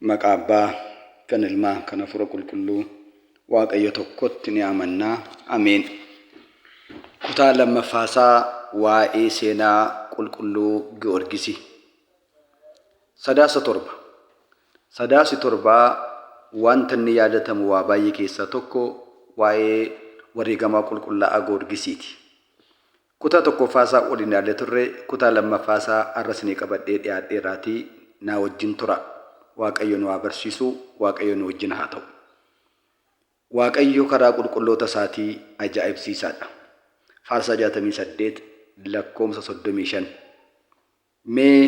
Maqaa Abbaa, kan Ilmaa, kan Hafuura Qulqulluu, Waaqayyo tokkotti ni amannaa. Ameen. Kutaa lammaffaasaa waa'ee seenaa qulqulluu Giyoorgisi. Sadaasa torbaa wanta inni yaadatamu waa baay'ee keessaa tokko waa'ee wareegamaa qulqullaa'aa Giyoorgisiiti. Kutaa tokkoffaasaa waliin ilaallee turre, kutaa lammaffaasaa har'as ni qabadhee dhiyaadheeraatii naa wajjin tura. Waaqayyo nu haa barsiisu, Waaqayyo nu wajjin haa ta'u. Waaqayyo karaa qulqulloota isaatii ajaa'ibsiisaadha. Faarsaa 68 lakkoomsa 35. Mee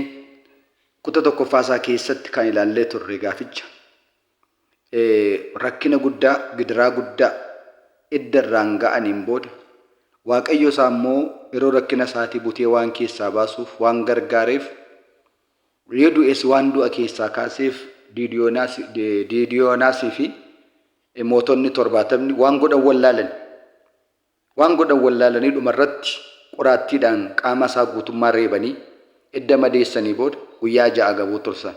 kutaa tokkoffaasaa keessatti kan ilaallee turre gaaficha rakkina guddaa, gidiraa guddaa edda irraan ga'aniin booda Waaqayyo isaa immoo yeroo rakkina isaatii butee waan keessaa baasuuf waan gargaareef yoo du'es waan du'a keessaa kaaseef Diidiyoonaasii fi mootonni 70 waan godhan wallaalanii dhumarratti qoraattiidhaan qaama isaa guutummaa reebanii edda madeessanii booda guyyaa 6 gabuu tursan.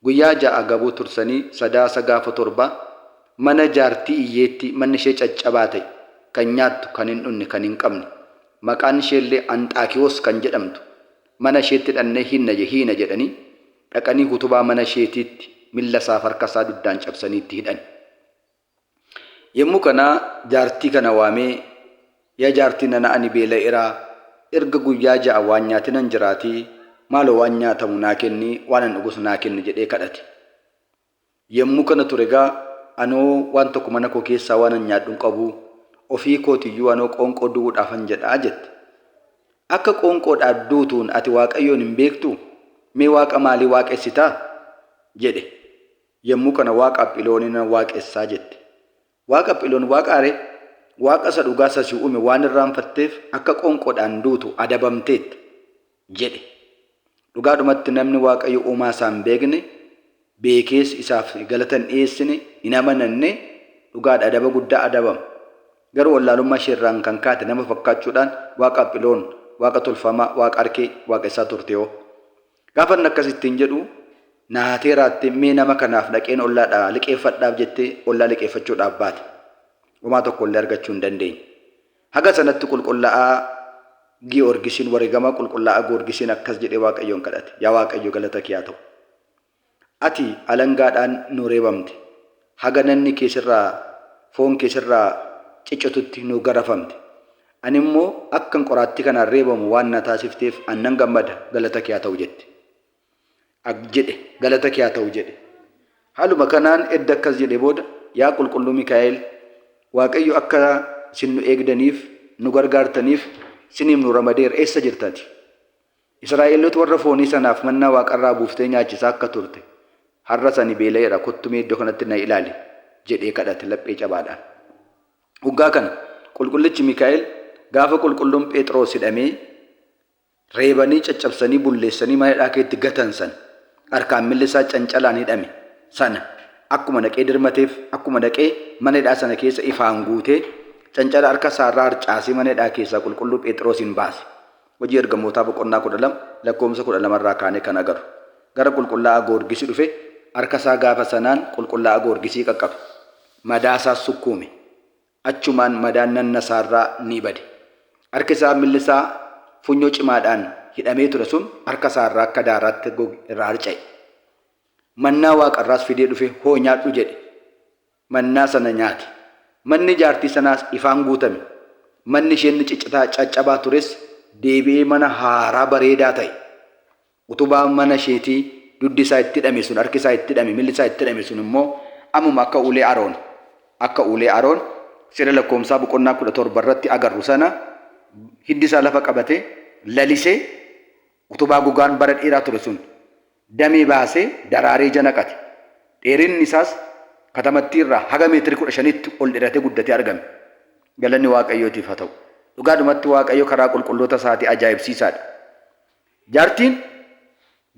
Guyyaa 6 gabuu tursanii sadaasa gaafa torbaa mana jaartii iyyeetti manni ishee caccabaa ta'e kan nyaattu kan hin dhunne kan hin qabne maqaan isheellee Anxaakiyoos kan jedhamtu mana isheetti dhannee hiina jedhanii dhaqanii utubaa mana isheetiitti milla isaa harka isaa duddaan cabsanii itti hidhan. Yommuu kana jaartii kana waamee, yaa jaartii nana ani beela'eeraa, erga guyyaa 6 waan nyaatinan jiraatii maaloo waan nyaatamu naa kenni, waan an dhugus naa kenni jedhee kadhate. Yommuu kana ture egaa anoo waan tokko mana koo keessaa waan an nyaadhu hin qabu, ofii kootiyyuu anoo qoonqoo du'uudhaafan jedhaa jette. Akka qoonqoodhaan duutuun ati Waaqayyoon hin beektu? Mee waaqa maalii waaqessitaa? jedhe. Yommuu kana waaqa Aphilooniin waaqessaa jette. Waaqa Aphiloon waaqaare? Waaqa isa dhugaa isa si uume waan irraanfatteef akka qoonqoodhaan duutu adabamteetta jedhe. Dhugaadhumatti namni Waaqayyo uumaa isaa hin beekne, beekees isaaf galata hin dhiyeessine, hin amananne dhugaadha adaba guddaa adabama. Garuu wallaalummaa isheerraan kan kaate nama fakkaachuudhaan waaqa Aphiloon, waaqa tolfamaa, waaqa arkee waaqessaa turte hoo. Gaafa inni akkasittiin jedhu naatee raattee mee nama kanaaf dhaqeen ollaadhaa liqeeffadhaaf jettee ollaa liqeeffachuudhaaf baate. Homaa tokko illee argachuu hin dandeenye. Haga sanatti qulqullaa'aa Giyoorgisiin, wareegamaa qulqullaa'aa Giyoorgisiin akkas jedhee Waaqayyoon kadhate. Yaa Waaqayyo galata kee haa ta'u. Ati alangaadhaan nu reebamte. Haga nanni keessirraa, foon keessirraa ciccitutti nu garafamte. Ani immoo akkan qoraattii kanaan reebamu waan na taasifteef annan gammada, galata kee haa ta'u jedhe. Galata kee haa ta'u jedhe. Haaluma kanaan edda akkas jedhe booda yaa qulqulluu Mikaa'el, Waaqayyo akka isin nu eegdaniif, nu gargaartaniif isiniif nu ramadeera. Eessa jirtati? Israa'eloota warra foonii sanaaf mannaa waaqarraa buuftee nyaachisaa akka turte har'a sani beela'eera, kottumee iddoo kanatti na ilaali jedhee kadhate laphee cabaadhaan. Hoggaa kana qulqullichi Mikaa'el gaafa qulqulluun Phexros hidhamee reebanii caccabsanii bulleessanii mana hidhaa keetti gatan sana harkaan milli isaa cancalaan hidhame sana akkuma dhaqee dirmateef akkuma dhaqee mana hidhaa sana keessa ifaan guutee cancala harka isaarraa harcaasee mana hidhaa keessaa qulqulluu Phexrosin baase. Hojii ergamootaa boqonnaa 12 lakkoomsa 12 irraa kaanee kan agarru. Gara qulqullaa'aa Giyoorgisii dhufe harka isaa gaafa sanaan qulqullaa'aa Giyoorgisii qaqqabe. Madaa isaas sukkuume. Achumaan madaan nanna isaarraa ni bade. Harki isaa milli isaa funyoo cimaadhaan hidhamee ture sun harka isaarraa akka daaraatti irraa harca'e. Mannaa waaqarraas fidee dhufe hoo nyaadhu jedhe. Mannaa sana nyaate. Manni jaartii sanaas ifaan guutame. Manni isheen caccabaa tures deebi'ee mana haaraa bareedaa ta'e. Utubaa mana isheetii duddi isaa itti hidhame sun, harki isaa itti hidhame, milli isaa itti hidhame sun immoo ammuma akka ulee Aroon sirna lakkoomsaa boqonnaa 17 irratti agarru sana hiddi isaa lafa qabatee lalisee utubaa gogaan bara dheeraa ture sun damee baasee daraaree janaqate. Dheerinni isaas katamattii irraa haga meetirii 15tti ol dheeratee guddatee argame. Galanni Waaqayyootiif haa ta'u. Dhugaadhumatti Waaqayyo karaa qulqulloota isaatii ajaa'ibsiisaadha. Jaartiin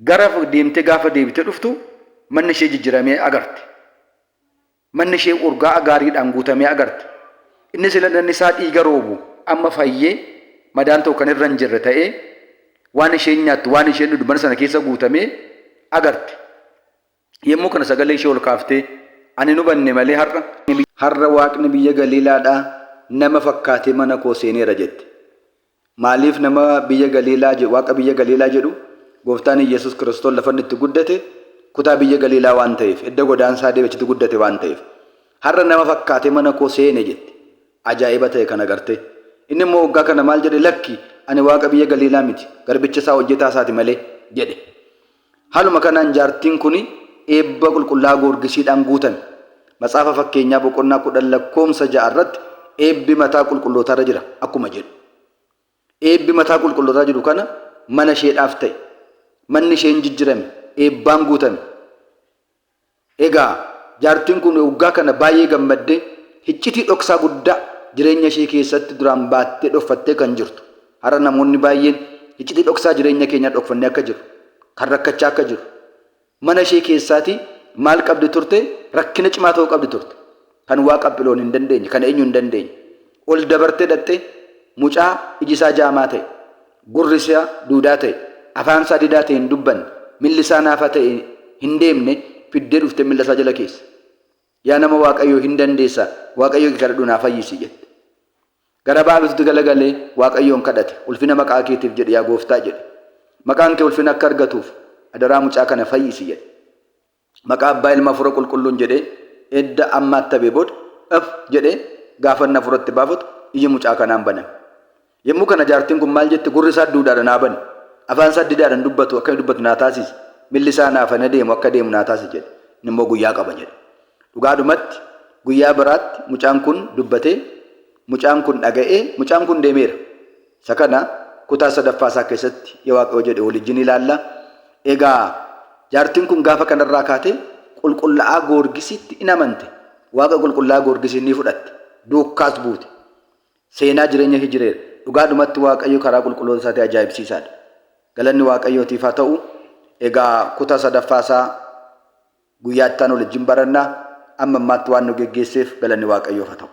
gara deemtee gaafa deebitee dhuftu manni ishee jijjiiramee agarte. Manni ishee urgaa gaariidhaan guutamee agarte. Inni sila nanni isaa dhiiga roobu amma fayyee madaan ta'u kan irra hin jirre ta'ee waan isheen nyaattu waan isheen dhudhu mana sana keessa guutamee agarte. Yemmuu kana sagalee ishee ol kaaftee ani nu banne malee har'a waaqni biyya Galiilaadhaa nama fakkaatee mana koo seeneera jette. Maaliif nama biyya Galiilaa waaqa biyya Galiilaa jedhu gooftaan Yesuus Kiristoos lafa inni itti guddate kutaa biyya Galiilaa waan ta'eef edda godaansaa deebi'achitti guddate waan ta'eef har'a nama fakkaatee mana koo seene jette. Ajaa'iba ta'e kana agartee inni immoo waggaa kana maal jedhe lakki ani waaqa biyya Galiilaa miti garbicha isaa hojjetaa isaati malee jedhe. Haaluma kanaan jaartiin kuni eebba qulqullaa goorgisiidhaan guutame. Matsaafa fakkeenyaa boqonnaa 10 lakkoomsa 6 irratti eebbi mataa qulqullootaa irra jira akkuma jedhu. Eebbi mataa qulqullootaa jiru kana mana isheedhaaf ta'e. Manni isheen jijjirame eebbaan guutame. Egaa jaartiin kun waggaa kana baay'ee gammaddee hiccitii dhoksaa guddaa jireenya ishee keessatti duraan baattee dhokfattee kan jirtu. Har'a namoonni baay'een hiccitii dhoksaa jireenya keenya dhokfannee akka jiru. Kan rakkachaa akka jiru. Mana ishee keessaatii maal qabdi turte? Rakkina cimaa ta'uu qabdi turte. Kan waaqa biloon hin dandeenye, kan eenyu hin dandeenye. Ol dabartee dhattee mucaa iji isaa jaamaa ta'e, gurri isaa duudaa ta'e, afaan isaa didaa ta'e hin dubbanne, milli isaa naafaa ta'e hin deemne fiddee dhuftee milla isaa jala keessa. Yaa nama Waaqayyoo hin dandeessaa, Waaqayyoo kadhadhu naa fayyisi jette. Gara Baaluutti galagalee Waaqayyoon kadhate, ulfina maqaa keetiif jedhe yaa gooftaa jedhe. Maqaan kee ulfina akka argatuuf adaraa mucaa kana fayyisi jedhe. Maqaa abbaa ilma fura qulqulluun jedhee edda ammaatti tabee booda jedhee gaafa na furatti baafatu iji mucaa kanaan baname. Yemmuu kana jaartiin kun maal jette? Gurri isaa duudaadhaan naa bane. Afaan isaa didaadhaan dubbatu akka dubbatu naa taasisi. Milli isaa naafa na deemu akka deemu naa taasisi jedhe. Inni immoo guyyaa qaba jedhe. Dhugaadhumatti guyyaa biraatti mucaan kun dubbatee mucaan kun dhaga'ee mucaan kun deemeera. Isa kana kutaa sadaffaa isaa keessatti yaa Waaqayyo jedhe waliin ilaalla. Egaa jaartiin kun gaafa kanarraa kaatee qulqullaa'aa goorgisiitti in amante. Waaqa qulqullaa'aa goorgisii ni fudhatte. Duukkaas buute. Seenaa jireenya hijireera. Dhugaadhumatti Waaqayyo karaa qulqulloota isaatii ajaa'ibsiisaadha. Galanni Waaqayyootiif haa ta'u. Egaa kutaa sadaffaa isaa guyyaa itti aanu waliin barannaa amma ammaatti waan nu geggeesseef galanni Waaqayyoof haa ta'u.